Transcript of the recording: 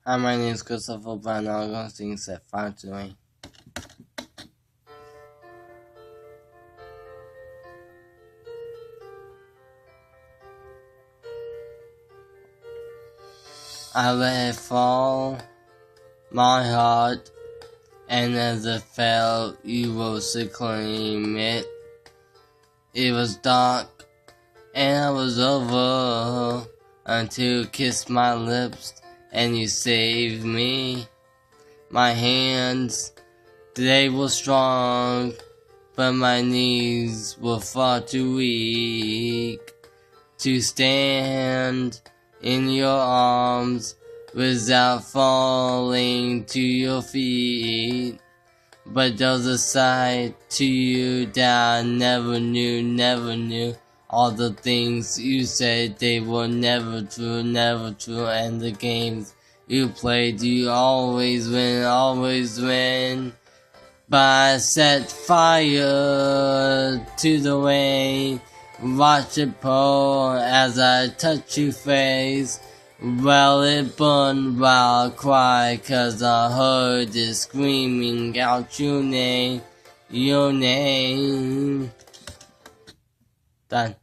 Hi, my name is Christopher Brownell. I'm going to sing set 5 today. I let it fall, my heart, and as it fell, you rose to claim it. It was dark, and I was over, until you kissed my lips, and you saved me. My hands, they were strong, but my knees were far too weak to stand in your arms without falling to your feet. But there's a side to you that I never knew. All the things you said, they were never true. And the games you played, you always win. But I set fire to the rain, watch it pour as I touch your face. Well, it burned while I cried, 'cause I heard it screaming out your name. Done.